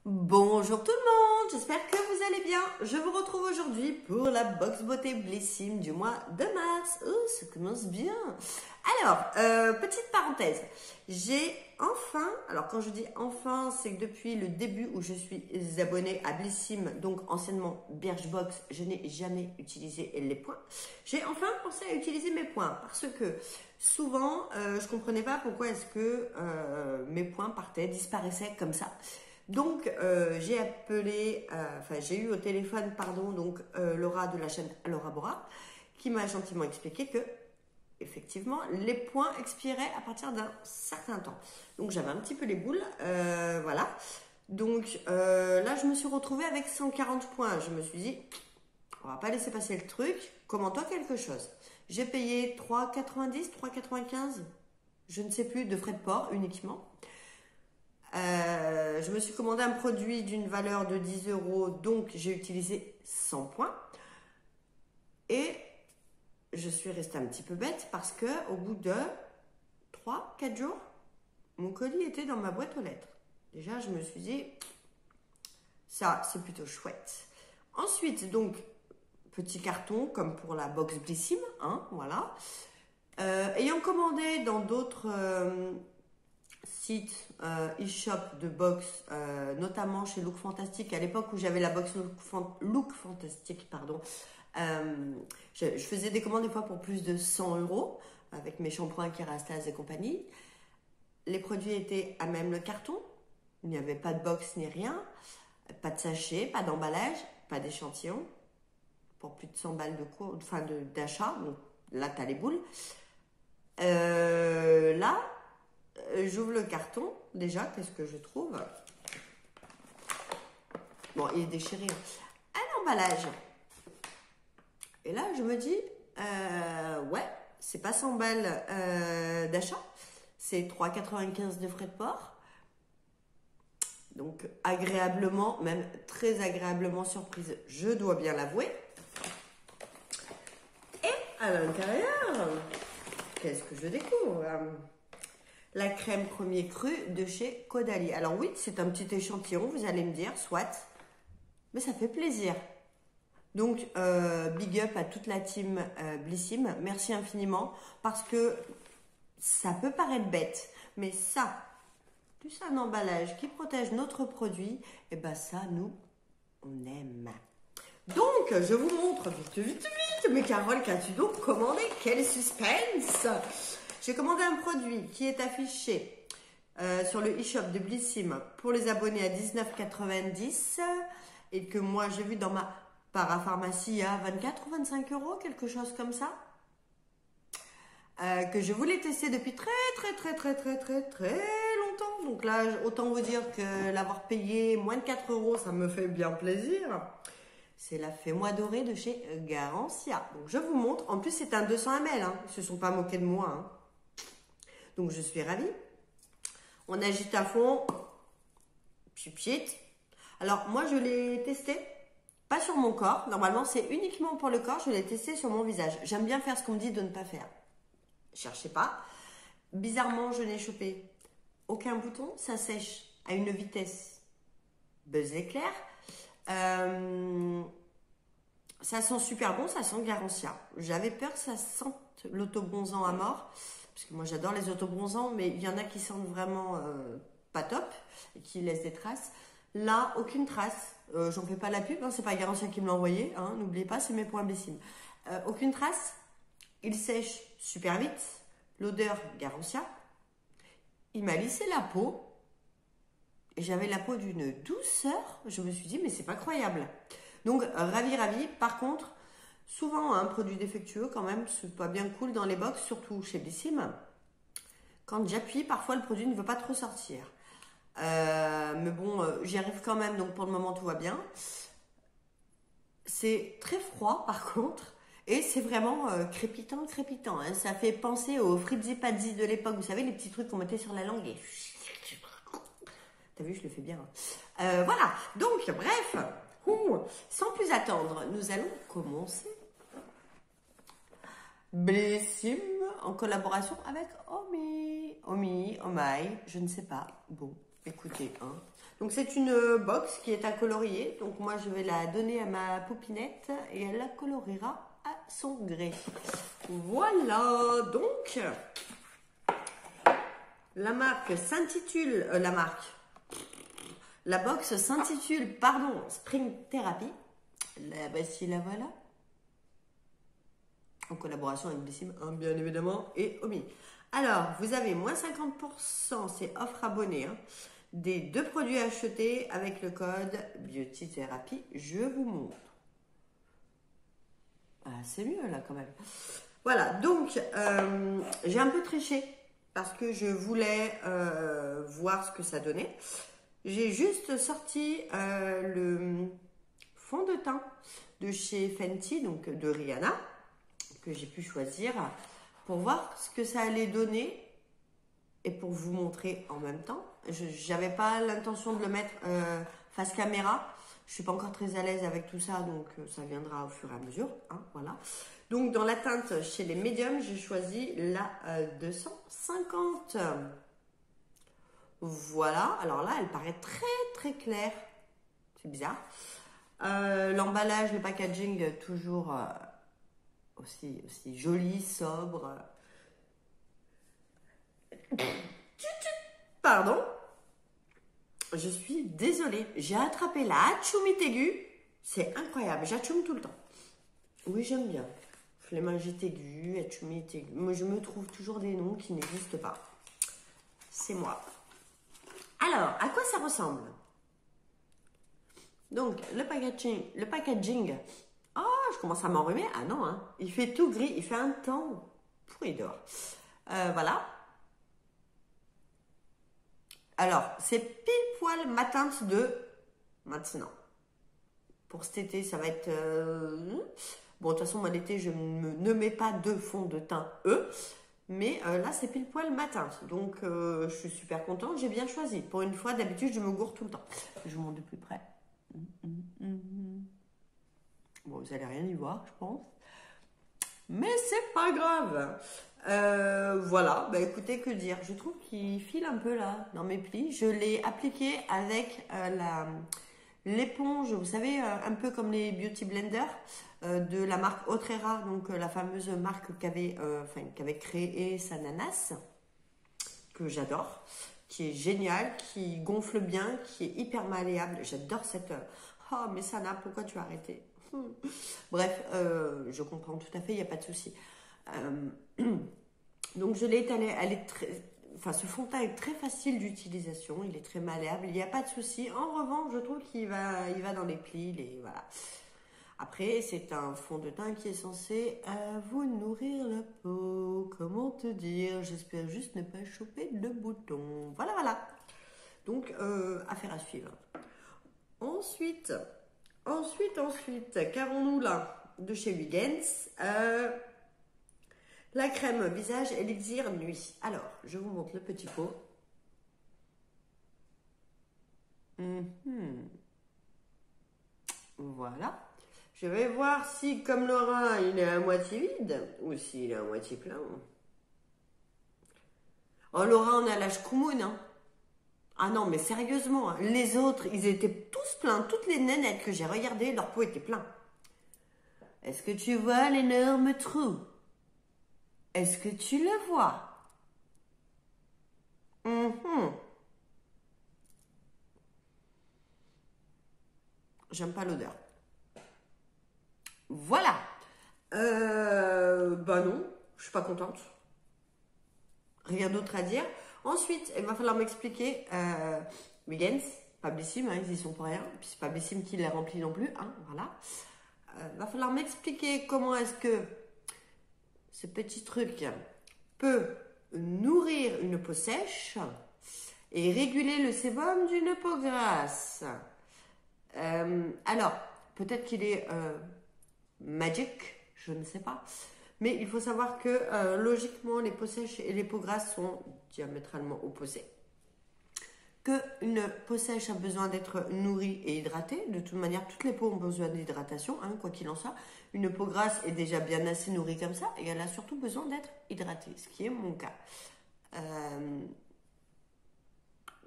Bonjour tout le monde, j'espère que vous allez bien. Je vous retrouve aujourd'hui pour la box beauté Blissim du mois de mars. Oh, ça commence bien. Alors, petite parenthèse, j'ai enfin, alors quand je dis enfin, c'est que depuis le début où je suis abonnée à Blissim, donc anciennement Birchbox, je n'ai jamais utilisé les points. J'ai enfin pensé à utiliser mes points parce que souvent, je comprenais pas pourquoi est-ce que mes points partaient, disparaissaient comme ça. Donc, j'ai appelé, j'ai eu au téléphone, pardon, donc Laura de la chaîne Laura Bora, qui m'a gentiment expliqué que, effectivement, les points expiraient à partir d'un certain temps. Donc, j'avais un petit peu les boules, voilà. Donc, là, je me suis retrouvée avec 140 points. Je me suis dit, on va pas laisser passer le truc, commande-toi quelque chose. J'ai payé 3,90, 3,95, je ne sais plus, de frais de port uniquement. Je me suis commandé un produit d'une valeur de 10 euros, donc j'ai utilisé 100 points. Et je suis restée un petit peu bête parce que au bout de 3-4 jours, mon colis était dans ma boîte aux lettres. Déjà, je me suis dit, ça, c'est plutôt chouette. Ensuite, donc, petit carton, comme pour la box Blissim, hein, voilà. Ayant commandé dans d'autres site e-shop de box, notamment chez Look Fantastic, à l'époque où j'avais la box Look Fantastic, pardon, je faisais des commandes des fois pour plus de 100 euros avec mes shampoings Kerastase et compagnie. Les produits étaient à même le carton, il n'y avait pas de box ni rien, pas de sachet, pas d'emballage, pas d'échantillon, pour plus de 100 balles d'achat, donc là tu as les boules. Là, j'ouvre le carton, déjà, qu'est-ce que je trouve? Bon, il est déchiré. Un emballage. Et là, je me dis, ouais, c'est pas 100 balles d'achat, c'est 3,95 de frais de port. Donc, agréablement, même très agréablement surprise, je dois bien l'avouer. Et à l'intérieur, qu'est-ce que je découvre? La crème premier cru de chez Caudalie. Alors oui, c'est un petit échantillon, vous allez me dire, soit, mais ça fait plaisir. Donc, big up à toute la team Blissim, merci infiniment, parce que ça peut paraître bête, mais ça, plus un emballage qui protège notre produit, et ben ça, nous, on aime. Donc, je vous montre vite, mais Carole, qu'as-tu donc commandé? Quel suspense! J'ai commandé un produit qui est affiché sur le e-shop de Blissim pour les abonnés à 19,90 et que moi j'ai vu dans ma parapharmacie à 24 ou 25 euros, quelque chose comme ça. Que je voulais tester depuis très longtemps. Donc là, autant vous dire que l'avoir payé moins de 4 euros, ça me fait bien plaisir. C'est la Fais-moi dorée de chez Garancia. Donc je vous montre. En plus, c'est un 200 ml. Hein. Ils ne se sont pas moqués de moi. Hein. Donc, je suis ravie. On agite à fond. Pipit. Alors, moi, je l'ai testé. Pas sur mon corps. Normalement, c'est uniquement pour le corps. Je l'ai testé sur mon visage. J'aime bien faire ce qu'on me dit de ne pas faire. Cherchez pas. Bizarrement, je n'ai chopé aucun bouton. Ça sèche à une vitesse buzz éclair. Ça sent super bon. Ça sent Garancia. J'avais peur que ça sente l'autobronzant à mort. Parce que moi j'adore les autobronzants, mais il y en a qui sentent vraiment pas top et qui laissent des traces. Là, aucune trace. J'en fais pas la pub, hein, c'est pas Garancia qui me l'a envoyé. Hein, n'oubliez pas, c'est mes points Blissim. Aucune trace. Il sèche super vite. L'odeur Garancia. Il m'a lissé la peau. Et j'avais la peau d'une douceur. Je me suis dit, mais c'est pas croyable. Donc, ravi. Par contre, souvent, un produit défectueux, quand même, c'est pas bien cool dans les box, surtout chez Blissim. Quand j'appuie, parfois, le produit ne veut pas trop sortir. Mais bon, j'y arrive quand même, donc pour le moment, tout va bien. C'est très froid, par contre, et c'est vraiment crépitant. Hein. Ça fait penser aux frizzy pazzi de l'époque. Vous savez, les petits trucs qu'on mettait sur la langue et... T'as vu, je le fais bien. Hein. Voilà, donc, bref... sans plus attendre, nous allons commencer. Blissim en collaboration avec Omi, je ne sais pas. Bon, écoutez, hein, Donc c'est une box qui est à colorier. Donc moi je vais la donner à ma poupinette et elle la coloriera à son gré. Voilà, donc la marque s'intitule, la box s'intitule, pardon, Spring Therapy. Voici la voilà. En collaboration avec Blissim, hein, bien évidemment, et Omi. Alors, vous avez moins 50%, c'est offre abonnée, hein, des 2 produits achetés avec le code Beauty Therapy. Je vous montre. Ah, c'est mieux là quand même. Voilà, donc j'ai un peu triché parce que je voulais voir ce que ça donnait. J'ai juste sorti le fond de teint de chez Fenty, donc de Rihanna, que j'ai pu choisir pour voir ce que ça allait donner et pour vous montrer en même temps. Je n'avais pas l'intention de le mettre face caméra. Je suis pas encore très à l'aise avec tout ça, donc ça viendra au fur et à mesure. Hein, voilà. Donc dans la teinte chez les médiums, j'ai choisi la 250. Voilà. Alors là, elle paraît très très claire. C'est bizarre. L'emballage, le packaging, toujours aussi joli, sobre. Pardon. Je suis désolée, j'ai attrapé la hatchoumite aiguë. C'est incroyable, j'atchoume tout le temps. Oui, j'aime bien. Flémingite aiguë, hatchoumite aiguë. Moi, je me trouve toujours des noms qui n'existent pas. C'est moi. Alors, à quoi ça ressemble? Donc, le packaging. Oh, je commence à m'enrhumer. Ah non, hein. Il fait tout gris, il fait un temps pourri dehors. Voilà. Alors, c'est pile poil ma teinte de maintenant. Pour cet été, ça va être... Bon, de toute façon, moi, l'été, je ne mets pas de fond de teint E. Mais là, c'est pile poil ma teinte. Donc, je suis super contente. J'ai bien choisi. Pour une fois, d'habitude, je me gourre tout le temps. Je vous montre de plus près. Bon, vous n'allez rien y voir, je pense. Mais c'est pas grave. Voilà, bah écoutez, que dire. Je trouve qu'il file un peu là, dans mes plis. Je l'ai appliqué avec l'éponge, vous savez, un peu comme les Beauty Blender de la marque Otrera, donc la fameuse marque qu'avait créée Sananas, que j'adore, qui est géniale, qui gonfle bien, qui est hyper malléable. J'adore cette... Oh, mais Sana, pourquoi tu as arrêté? Bref, je comprends tout à fait, il n'y a pas de souci. Donc je l'ai étalé, elle est très, enfin ce fond de teint est très facile d'utilisation, il est très malléable, il n'y a pas de souci. En revanche, je trouve qu'il va, il va dans les plis, voilà. Après, c'est un fond de teint qui est censé vous nourrir la peau. Comment te dire? J'espère juste ne pas choper de boutons. Voilà, voilà. Donc, affaire à suivre. Ensuite, qu'avons-nous là de chez Wiggins? La crème visage Elixir Nuit. Alors, je vous montre le petit pot. Voilà. Je vais voir si, comme Laura, il est à moitié vide ou s'il est à moitié plein. Oh, Laura, on a l'âge Koumoun, hein. Ah non, mais sérieusement, hein, les autres, ils étaient tous pleins. Toutes les nénettes que j'ai regardées, leur pot était plein. Est-ce que tu vois l'énorme trou? Est-ce que tu le vois? J'aime pas l'odeur. Voilà. Bah non, je suis pas contente. Rien d'autre à dire. Ensuite, il va falloir m'expliquer. Wiggins, pas Blissim, hein, ils y sont pour rien. Puis c'est pas Blissim qui les remplit non plus. Hein, voilà. Va falloir m'expliquer comment est-ce que ce petit truc peut nourrir une peau sèche et réguler le sébum d'une peau grasse. Alors, peut-être qu'il est magic, je ne sais pas. Mais il faut savoir que logiquement, les peaux sèches et les peaux grasses sont diamétralement opposées. Qu'une peau sèche a besoin d'être nourrie et hydratée. De toute manière, toutes les peaux ont besoin d'hydratation, hein, quoi qu'il en soit. Une peau grasse est déjà bien assez nourrie comme ça et elle a surtout besoin d'être hydratée, ce qui est mon cas.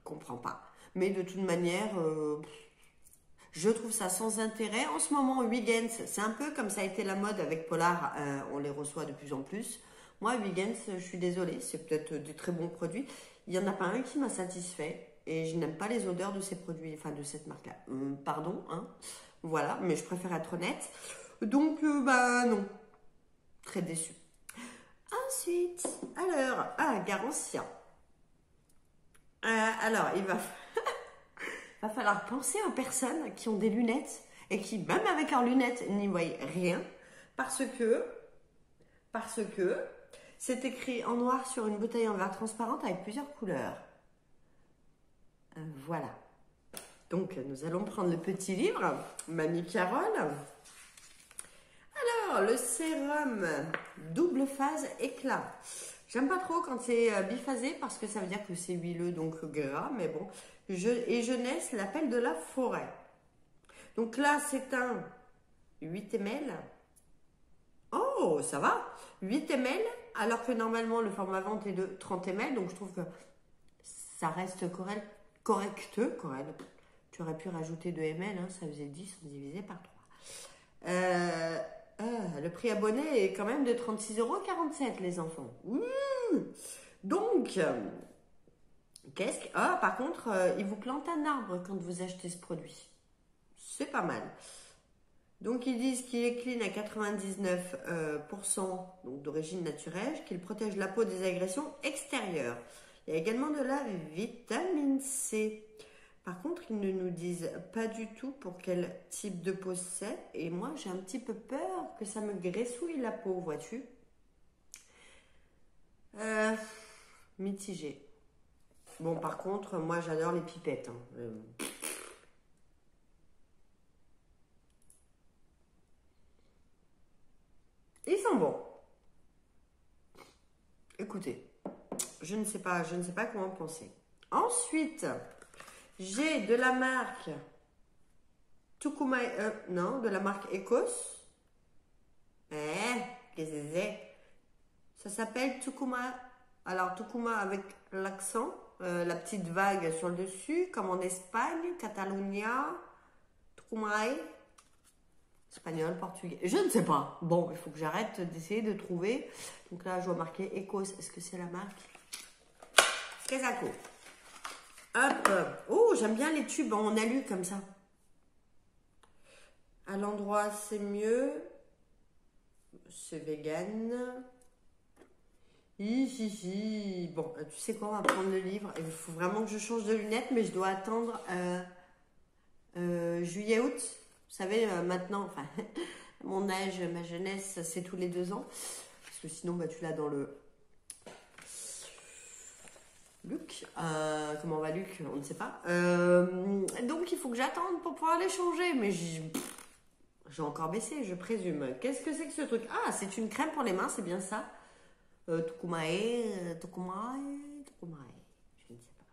Comprends pas. Mais de toute manière, je trouve ça sans intérêt. En ce moment, Huygens, c'est un peu comme ça a été la mode avec Polar, on les reçoit de plus en plus. Moi, Huygens, je suis désolée, c'est peut-être des très bons produits. Il n'y en a pas un qui m'a satisfait et je n'aime pas les odeurs de ces produits, enfin de cette marque-là. Pardon, hein. Voilà, mais je préfère être honnête. Donc, bah non, très déçue. Ensuite, alors, Garancia. Alors, va falloir penser aux personnes qui ont des lunettes et qui, même avec leurs lunettes, n'y voient rien parce que c'est écrit en noir sur une bouteille en verre transparente avec plusieurs couleurs. Voilà. Donc, nous allons prendre le petit livre, Mamie Carole. Alors, le sérum double phase éclat. J'aime pas trop quand c'est biphasé parce que ça veut dire que c'est huileux, donc gras, mais bon. Jeunesse, l'appel de la forêt. Donc là, c'est un 8 ml. Oh, ça va. 8 ml, alors que normalement, le format vente est de 30 ml. Donc, je trouve que ça reste correct. Tu aurais pu rajouter 2 ml, hein, ça faisait 10 divisé par 3. Le prix abonné est quand même de 36,47 €, les enfants. Ouh. Donc, par contre, il vous plante un arbre quand vous achetez ce produit. C'est pas mal. Donc, ils disent qu'il est clean à 99%, donc d'origine naturelle, qu'il protège la peau des agressions extérieures. Il y a également de la vitamine C. Par contre, ils ne nous disent pas du tout pour quel type de peau c'est. Et moi, j'ai un petit peu peur que ça me graissouille la peau, vois-tu. Mitigé. Bon, par contre, moi, j'adore les pipettes. Hein. Ils sont bons. Écoutez, je ne sais pas comment penser. Ensuite, j'ai de la marque de la marque Ecos. Qu'est-ce que c'est? Ça s'appelle Tucuma. Alors, Tucuma avec l'accent, la petite vague sur le dessus, comme en Espagne, Catalunya, Tucumay. Espagnol, portugais, je ne sais pas. Bon, il faut que j'arrête d'essayer de trouver. Donc là, je vois marqué Ecos. Est-ce que c'est la marque? Quesaco. Hop. Oh, j'aime bien les tubes en alu comme ça. À l'endroit, c'est mieux. C'est vegan. Hihihi. Bon, tu sais quoi, on va prendre le livre. Il faut vraiment que je change de lunettes, mais je dois attendre juillet-août. Vous savez, maintenant, enfin, mon âge, ma jeunesse, c'est tous les 2 ans. Parce que sinon, bah, tu l'as dans le Luc. Comment va Luc? On ne sait pas. Donc, il faut que j'attende pour pouvoir les changer. Mais j'ai encore baissé, je présume. Qu'est-ce que c'est que ce truc? Ah, c'est une crème pour les mains, c'est bien ça. Tucumay. Je ne sais pas.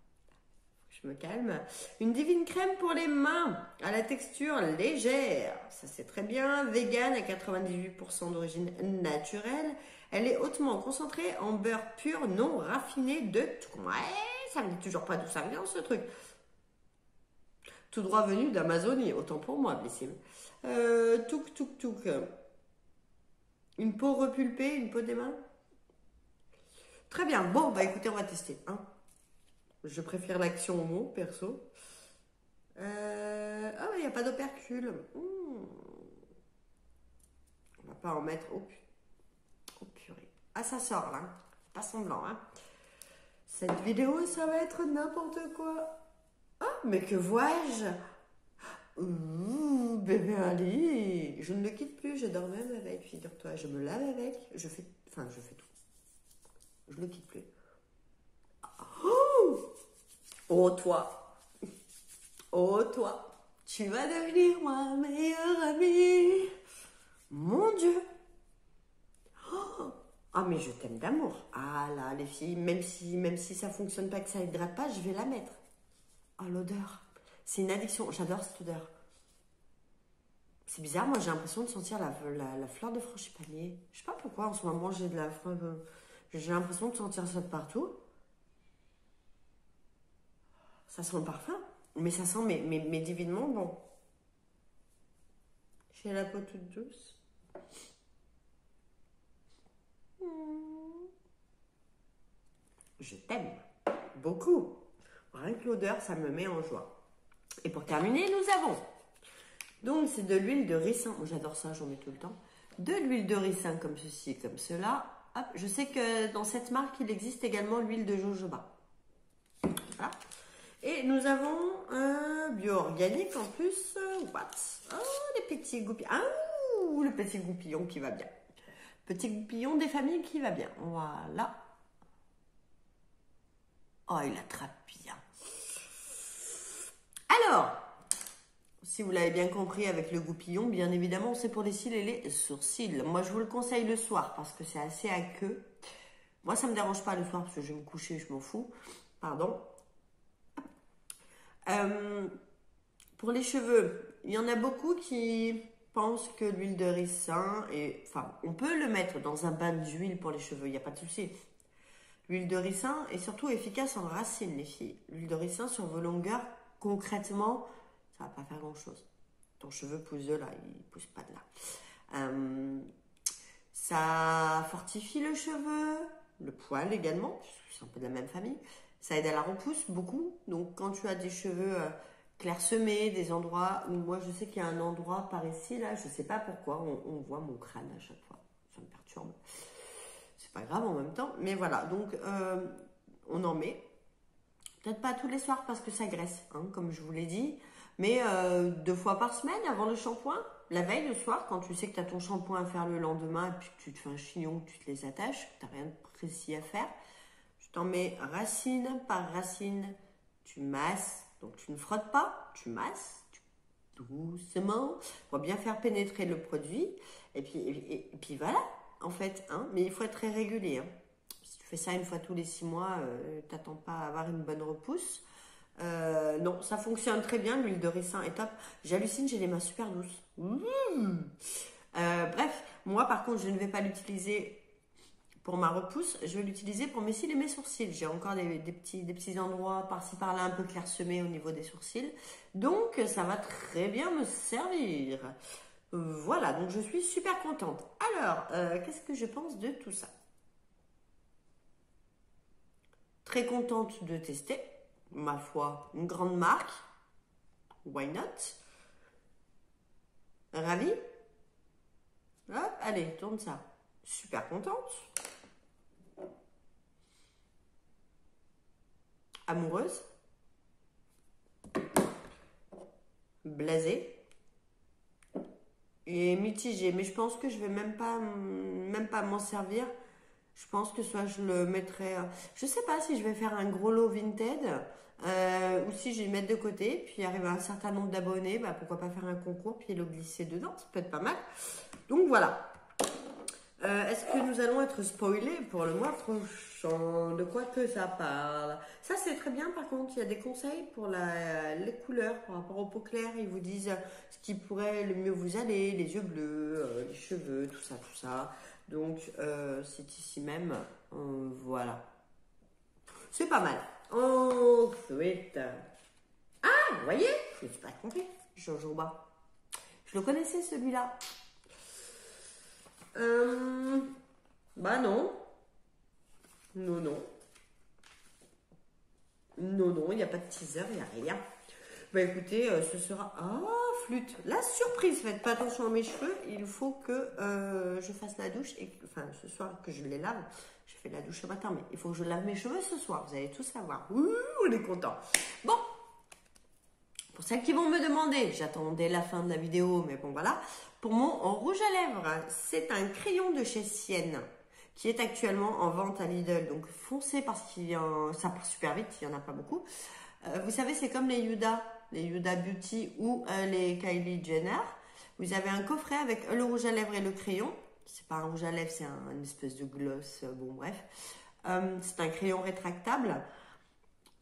Je me calme. Une divine crème pour les mains à la texture légère. Ça, c'est très bien. Vegan à 98% d'origine naturelle. Elle est hautement concentrée en beurre pur non raffiné de Tucumay. Ça ne me dit toujours pas d'où ça vient, ce truc. Tout droit venu d'Amazonie. Autant pour moi, blessime. Touk. Une peau repulpée, une peau des mains. Très bien. Bon, bah écoutez, on va tester. Hein. Je préfère l'action au mot, perso. Ah, il n'y a pas d'opercule. On va pas en mettre. Oh purée. Ah, ça sort là. Pas semblant. Hein. Cette vidéo, ça va être n'importe quoi. Ah, mais que vois-je? Ouh, bébé Ali. Je ne le quitte plus. Je dors même avec. Figure-toi, je me lave avec. Je fais tout. Je le quitte plus. Oh toi, tu vas devenir ma meilleure amie. Mon Dieu. Ah mais je t'aime d'amour. Ah là les filles, même si ça fonctionne pas, que ça hydrate pas, je vais la mettre. Oh l'odeur, c'est une addiction. J'adore cette odeur. C'est bizarre, moi j'ai l'impression de sentir la fleur de frangipanier. Je sais pas pourquoi en ce moment j'ai l'impression de sentir ça de partout. Ça sent le parfum. Mais ça sent mais divinement bon. J'ai la peau toute douce. Je t'aime beaucoup. Rien que l'odeur, ça me met en joie. Et pour terminer, nous avons, donc c'est de l'huile de ricin. Moi j'adore ça, j'en mets tout le temps. De l'huile de ricin comme ceci et comme cela. Hop, je sais que dans cette marque, il existe également l'huile de jojoba. Voilà. Et nous avons un bio-organique en plus. What? Oh, les petits goupillons. Ah, le petit goupillon qui va bien. Petit goupillon des familles qui va bien. Voilà. Oh, il attrape bien. Alors, si vous l'avez bien compris avec le goupillon, bien évidemment, c'est pour les cils et les sourcils. Moi, je vous le conseille le soir parce que c'est assez aqueux. Moi, ça ne me dérange pas le soir parce que je vais me coucher, je m'en fous. Pardon. Pour les cheveux, il y en a beaucoup qui pensent que l'huile de ricin, enfin, on peut le mettre dans un bain d'huile pour les cheveux, il n'y a pas de souci. L'huile de ricin est surtout efficace en racines, les filles. L'huile de ricin sur vos longueurs, concrètement, ça ne va pas faire grand-chose. Ton cheveu pousse de là, il ne pousse pas de là. Ça fortifie le cheveu, le poil également, c'est un peu de la même famille. Ça aide à la repousse beaucoup. Donc, quand tu as des cheveux clairsemés, des endroits où moi, je sais qu'il y a un endroit par ici, là, je ne sais pas pourquoi, on voit mon crâne à chaque fois. Ça me perturbe. C'est pas grave en même temps. Mais voilà, donc, on en met. Peut-être pas tous les soirs parce que ça graisse, hein, comme je vous l'ai dit. Mais 2 fois par semaine avant le shampoing. La veille, le soir, quand tu sais que tu as ton shampoing à faire le lendemain et puis que tu te fais un chignon, que tu te les attaches, que tu n'as rien de précis à faire. Tu t'en mets racine par racine, tu masses, donc tu ne frottes pas, tu masses doucement pour bien faire pénétrer le produit. Et puis voilà, en fait, hein, mais il faut être très régulier. Hein. Si tu fais ça une fois tous les 6 mois, t'attends pas à avoir une bonne repousse. Non, ça fonctionne très bien, l'huile de ricin est top. J'hallucine, j'ai les mains super douces. Bref, moi par contre, je ne vais pas l'utiliser pour ma repousse, je vais l'utiliser pour mes cils et mes sourcils. J'ai encore des petits endroits par-ci par-là un peu clairsemés au niveau des sourcils. Donc, ça va très bien me servir. Voilà, donc je suis super contente. Alors, qu'est-ce que je pense de tout ça? Très contente de tester. Ma foi, une grande marque. Why not? Ravie? Hop, allez, tourne ça. Super contente. Amoureuse, blasée et mitigée. Mais je pense que je vais même pas m'en servir. Je pense que soit je le mettrai... je sais pas si je vais faire un gros lot Vinted ou si je vais le mettre de côté. Puis arriver à un certain nombre d'abonnés, bah, pourquoi pas faire un concours puis le glisser dedans. Ça peut être pas mal. Donc voilà. Est-ce que nous allons être spoilés pour le mois prochain? De quoi que ça parle? Ça, c'est très bien. Par contre, il y a des conseils pour les couleurs par rapport aux peaux claires. Ils vous disent ce qui pourrait le mieux vous aller, les yeux bleus, les cheveux, tout ça. Donc, c'est ici même. Voilà. C'est pas mal. Ensuite. Ah, vous voyez? Je ne suis pas trompée. Jojoba. Je le connaissais, celui-là. Bah non. Non, il n'y a pas de teaser, il n'y a rien. Bah écoutez, ce sera... Ah, flûte. La surprise, faites pas attention à mes cheveux. Il faut que je fasse la douche. Enfin, ce soir, que je les lave. Je fais la douche ce matin, mais il faut que je lave mes cheveux ce soir. Vous allez tout savoir. Ouh, on est content. Bon. Pour celles qui vont me demander, j'attendais la fin de la vidéo, mais bon voilà. Pour mon rouge à lèvres, c'est un crayon de chez Sienne qui est actuellement en vente à Lidl. Donc foncez parce que ça part super vite, il n'y en a pas beaucoup. Vous savez, c'est comme les Huda Beauty ou les Kylie Jenner. Vous avez un coffret avec le rouge à lèvres et le crayon. C'est pas un rouge à lèvres, c'est une espèce de gloss. Bon bref, c'est un crayon rétractable.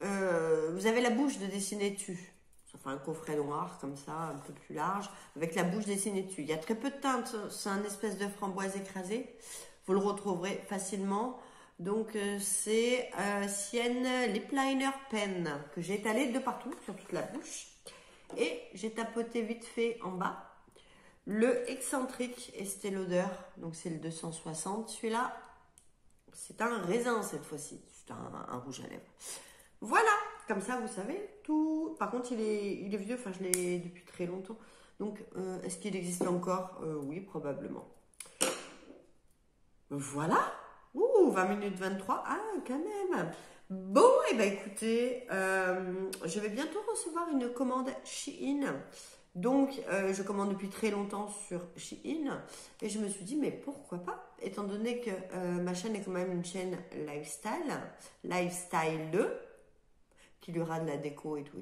Vous avez la bouche de dessiner dessus. Ça fait un coffret noir comme ça, un peu plus large, avec la bouche dessinée dessus. Il y a très peu de teintes, c'est un espèce de framboise écrasée. Vous le retrouverez facilement Donc, c'est Sienne Lip Liner Pen que j'ai étalé de partout sur toute la bouche. Et j'ai tapoté vite fait en bas le excentrique Estée Lauder. Donc, c'est le 260. Celui-là, c'est un raisin cette fois-ci. C'est un rouge à lèvres. Voilà, comme ça, vous savez tout. Par contre, il est vieux. Enfin, je l'ai depuis très longtemps. Donc, est-ce qu'il existe encore? Oui, probablement. Voilà. Ouh, 20 minutes 23. Ah, quand même. Bon, et ben écoutez, je vais bientôt recevoir une commande Shein. Donc, je commande depuis très longtemps sur Shein. Et je me suis dit, mais pourquoi pas? Étant donné que ma chaîne est quand même une chaîne lifestyle, qu'il y aura de la déco et tout,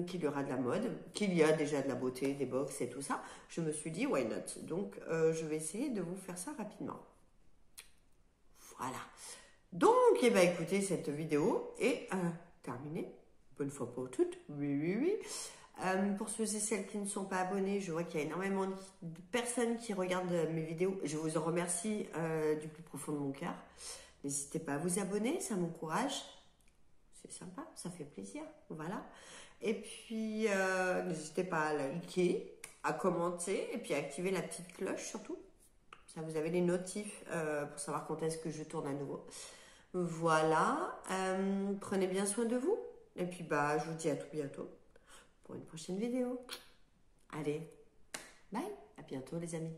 qu'il y aura de la mode, qu'il y a déjà de la beauté, des box et tout ça, je me suis dit, why not? Donc, je vais essayer de vous faire ça rapidement. Voilà. Donc, eh ben, écoutez, cette vidéo est terminée. Bonne fois pour toutes. Oui. Pour ceux et celles qui ne sont pas abonnés, je vois qu'il y a énormément de personnes qui regardent mes vidéos. Je vous en remercie du plus profond de mon cœur. N'hésitez pas à vous abonner, ça m'encourage. C'est sympa, ça fait plaisir. Voilà. Et puis, n'hésitez pas à liker, à commenter et puis à activer la petite cloche surtout. Ça, vous avez les notifs pour savoir quand est-ce que je tourne à nouveau. Voilà. Prenez bien soin de vous. Et puis, je vous dis à tout bientôt pour une prochaine vidéo. Allez, bye. À bientôt les amis.